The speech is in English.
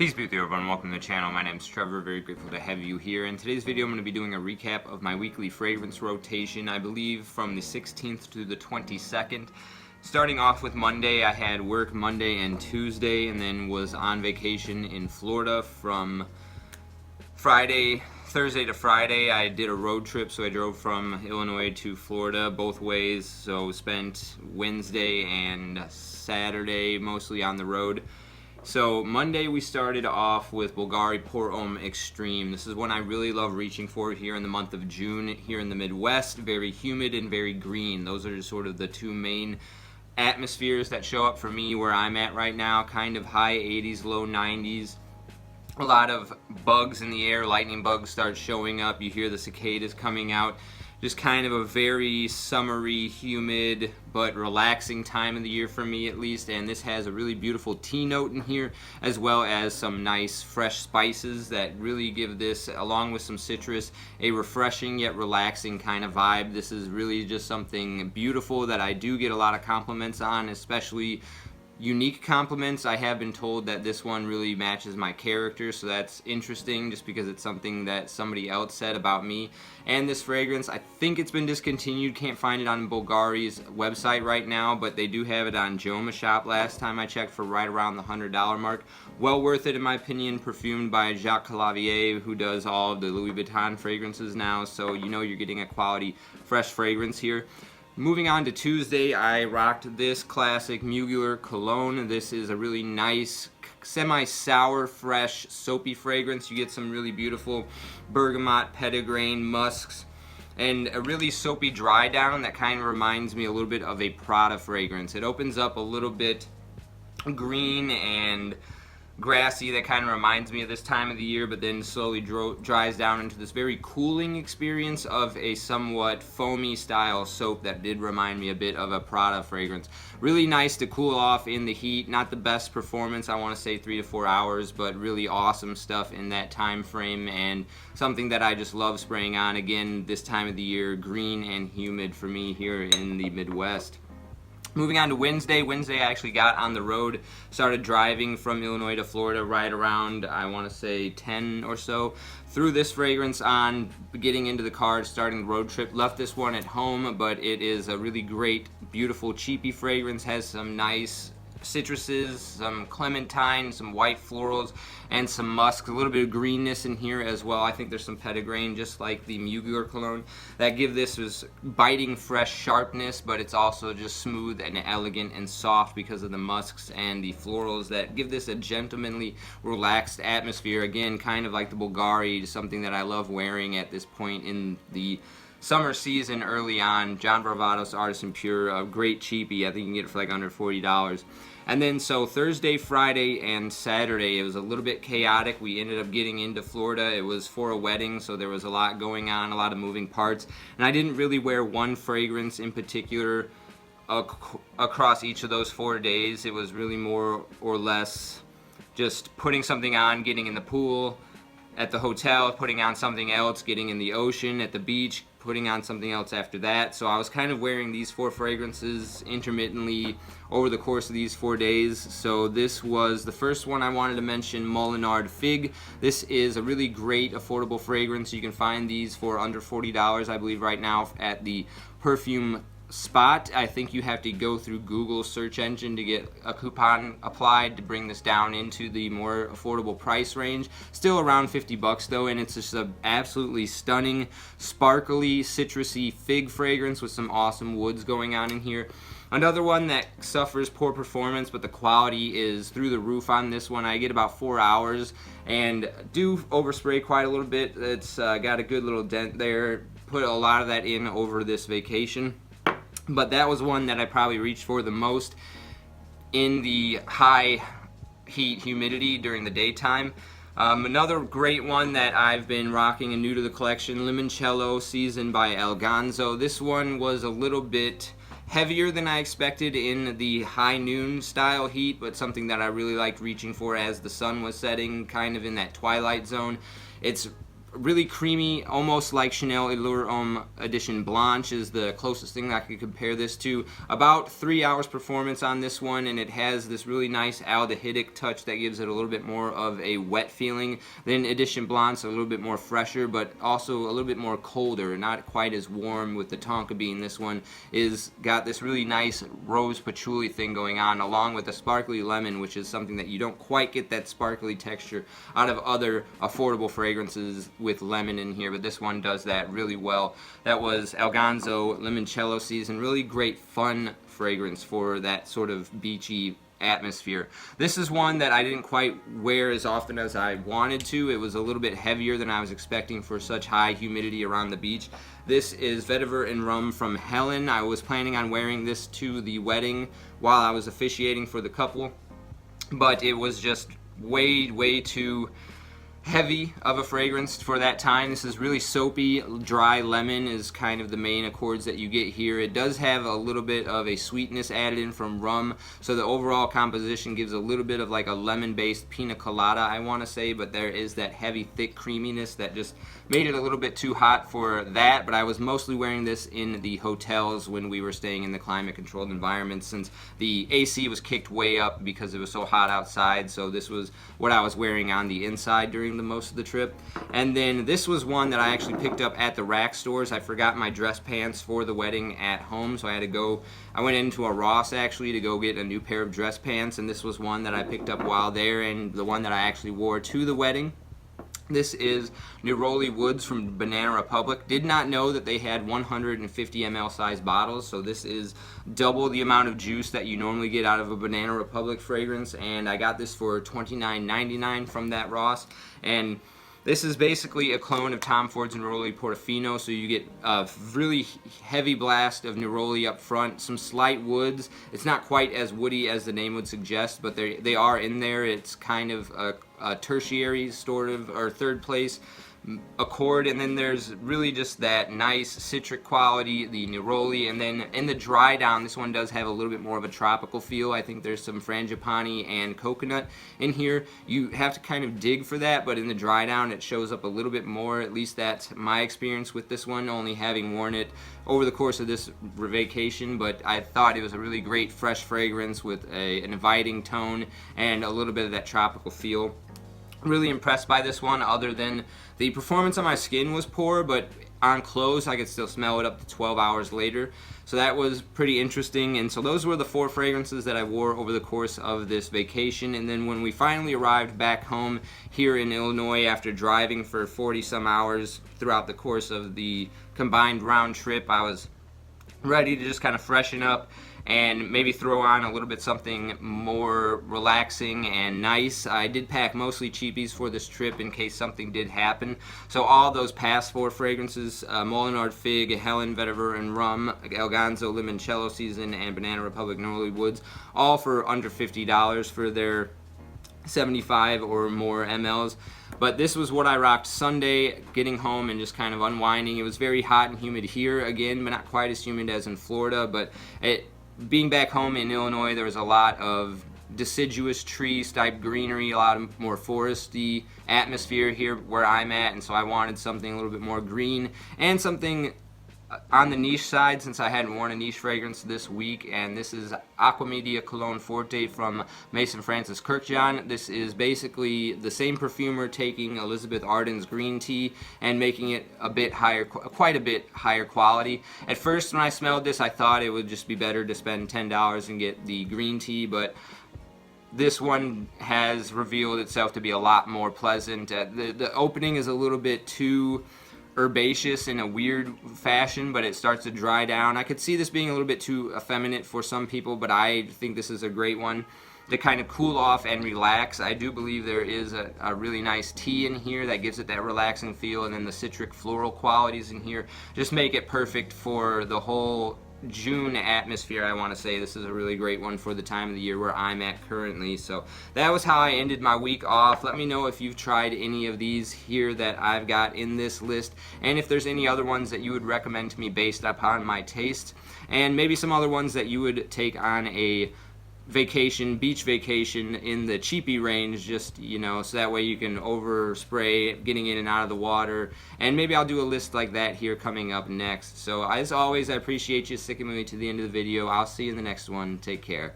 Peace be with you, everyone. Welcome to the channel. My name is Trevor. Very grateful to have you here. In today's video, I'm going to be doing a recap of my weekly fragrance rotation, I believe from the 16th to the 22nd. Starting off with Monday, I had work Monday and Tuesday, and then was on vacation in Florida from Thursday to Friday. I did a road trip, so I drove from Illinois to Florida both ways, so spent Wednesday and Saturday mostly on the road. So Monday we started off with Bvlgari Homme Extreme. This is one I really love reaching for here in the month of June here in the Midwest. Very humid and very green. Those are sort of the two main atmospheres that show up for me where I'm at right now. Kind of high 80s, low 90s. A lot of bugs in the air. Lightning bugs start showing up. You hear the cicadas coming out. Just kind of a very summery, humid, but relaxing time of the year for me at least. And this has a really beautiful tea note in here, as well as some nice fresh spices that really give this, along with some citrus, a refreshing yet relaxing kind of vibe. This is really just something beautiful that I do get a lot of compliments on, especially unique compliments. I have been told that this one really matches my character, so that's interesting just because it's something that somebody else said about me. And this fragrance, I think it's been discontinued. Can't find it on Bvlgari's website right now, but they do have it on Joma Shop last time I checked for right around the $100 mark. Well worth it in my opinion. Perfumed by Jacques Calavier, who does all of the Louis Vuitton fragrances now, so you know you're getting a quality fresh fragrance here. Moving on to Tuesday, I rocked this classic Muegler Cologne. This is a really nice, semi-sour, fresh, soapy fragrance. You get some really beautiful bergamot, petitgrain, musks, and a really soapy dry down that kind of reminds me a little bit of a Prada fragrance. It opens up a little bit green and grassy, that kind of reminds me of this time of the year, but then slowly dries down into this very cooling experience of a somewhat foamy style soap that did remind me a bit of a Prada fragrance. Really nice to cool off in the heat. Not the best performance, I want to say 3 to 4 hours, but really awesome stuff in that time frame, and something that I just love spraying on again this time of the year. Green and humid for me here in the Midwest. Moving on to Wednesday. Wednesday I actually got on the road, started driving from Illinois to Florida right around, I want to say 10 or so. Threw this fragrance on, getting into the car, starting the road trip. Left this one at home, but it is a really great, beautiful, cheapy fragrance. Has some nice citruses, some clementine, some white florals, and some musk. A little bit of greenness in here as well. I think there's some petitgrain, just like the Muegler cologne, that give this biting, fresh sharpness, but it's also just smooth and elegant and soft because of the musks and the florals that give this a gentlemanly, relaxed atmosphere. Again, kind of like the Bvlgari, something that I love wearing at this point in the summer season early on. John Varvatos Artisan Pure, a great cheapie. I think you can get it for like under $40. And then so Thursday, Friday, and Saturday, it was a little bit chaotic. We ended up getting into Florida. It was for a wedding, so there was a lot going on, a lot of moving parts. And I didn't really wear one fragrance in particular across each of those 4 days. It was really more or less just putting something on, getting in the pool, at the hotel, putting on something else, getting in the ocean, at the beach, putting on something else after that. So I was kind of wearing these 4 fragrances intermittently over the course of these 4 days. So this was the first one I wanted to mention, Molinard Figue. This is a really great affordable fragrance. You can find these for under $40, I believe, right now at the perfume spot. I think you have to go through Google search engine to get a coupon applied to bring this down into the more affordable price range. Still around 50 bucks though, and it's just an absolutely stunning, sparkly, citrusy fig fragrance with some awesome woods going on in here. Another one that suffers poor performance, but the quality is through the roof on this one. I get about 4 hours and do overspray quite a little bit. It's got a good little dent there. Put a lot of that in over this vacation. But that was one that I probably reached for the most in the high heat humidity during the daytime. Another great one that I've been rocking and new to the collection, Limoncello Seasoned by Ganso. This one was a little bit heavier than I expected in the high noon style heat, but something that I really liked reaching for as the sun was setting, kind of in that twilight zone. It's really creamy, almost like Chanel Allure Homme Edition Blanche is the closest thing that I could compare this to. About 3 hours performance on this one, and it has this really nice aldehydic touch that gives it a little bit more of a wet feeling than Edition Blanche, a little bit more fresher, but also a little bit more colder, not quite as warm with the tonka bean. This one is got this really nice rose patchouli thing going on, along with the sparkly lemon, which is something that you don't quite get that sparkly texture out of other affordable fragrances with lemon in here, but this one does that really well. That was El Ganso Limoncello Season. Really great fun fragrance for that sort of beachy atmosphere. This is one that I didn't quite wear as often as I wanted to. It was a little bit heavier than I was expecting for such high humidity around the beach. This is Vetiver Rum from Helan. I was planning on wearing this to the wedding while I was officiating for the couple, but it was just way too heavy of a fragrance for that time. This is really soapy. Dry lemon is kind of the main accords that you get here. It does have a little bit of a sweetness added in from rum, so the overall composition gives a little bit of like a lemon-based pina colada, I want to say, but there is that heavy, thick creaminess that just made it a little bit too hot for that. But I was mostly wearing this in the hotels when we were staying in the climate-controlled environment, since the AC was kicked way up because it was so hot outside, so this was what I was wearing on the inside during the most of the trip. And then this was one that I actually picked up at the rack stores. I forgot my dress pants for the wedding at home, so I went into a Ross actually to go get a new pair of dress pants, and this was one that I picked up while there, and the one that I actually wore to the wedding. This is Neroli Woods from Banana Republic. Did not know that they had 150 ml size bottles, so this is double the amount of juice that you normally get out of a Banana Republic fragrance, and I got this for $29.99 from that Ross. And this is basically a clone of Tom Ford's Neroli Portofino, so you get a really heavy blast of Neroli up front, some slight woods. It's not quite as woody as the name would suggest, but they are in there. It's kind of a tertiary sort of, or third place accord, and then there's really just that nice citric quality, the neroli, and then in the dry down, this one does have a little bit more of a tropical feel. I think there's some frangipani and coconut in here. You have to kind of dig for that, but in the dry down it shows up a little bit more. At least that's my experience with this one, only having worn it over the course of this vacation. But I thought it was a really great fresh fragrance with an inviting tone and a little bit of that tropical feel. Really impressed by this one, other than the performance on my skin was poor, but on clothes I could still smell it up to 12 hours later. So that was pretty interesting. And so those were the 4 fragrances that I wore over the course of this vacation. And then when we finally arrived back home here in Illinois after driving for 40 some hours throughout the course of the combined round trip, I was ready to just kind of freshen up and maybe throw on a little bit something more relaxing and nice. I did pack mostly cheapies for this trip in case something did happen. So all those past 4 fragrances, Molinard Figue, Helan Vetiver Rum, El Ganso Limoncello Season, and Banana Republic Neroli Woods, all for under $50 for their 75 or more mLs. But this was what I rocked Sunday, getting home and just kind of unwinding. It was very hot and humid here again, but not quite as humid as in Florida. But being back home in Illinois, there was a lot of deciduous tree-type greenery, a lot of more foresty atmosphere here where I'm at, and so I wanted something a little bit more green and something on the niche side, since I hadn't worn a niche fragrance this week. And this is Aqua Cologne Forte from Maison Francis Kurkdjian. This is basically the same perfumer taking Elizabeth Arden's green tea and making it a bit higher, quite a bit higher quality. At first when I smelled this, I thought it would just be better to spend $10 and get the green tea, but this one has revealed itself to be a lot more pleasant. The opening is a little bit too herbaceous in a weird fashion, but it starts to dry down. I could see this being a little bit too effeminate for some people, but I think this is a great one to kind of cool off and relax. I do believe there is a really nice tea in here that gives it that relaxing feel, and then the citric floral qualities in here just make it perfect for the whole June atmosphere. I want to say this is a really great one for the time of the year where I'm at currently. So that was how I ended my week off. Let me know if you've tried any of these here that I've got in this list, and if there's any other ones that you would recommend to me based upon my taste, and maybe some other ones that you would take on a vacation, beach vacation in the cheapy range, just, you know, so that way you can overspray getting in and out of the water. And maybe I'll do a list like that here coming up next. So as always, I appreciate you sticking with me to the end of the video. I'll see you in the next one. Take care.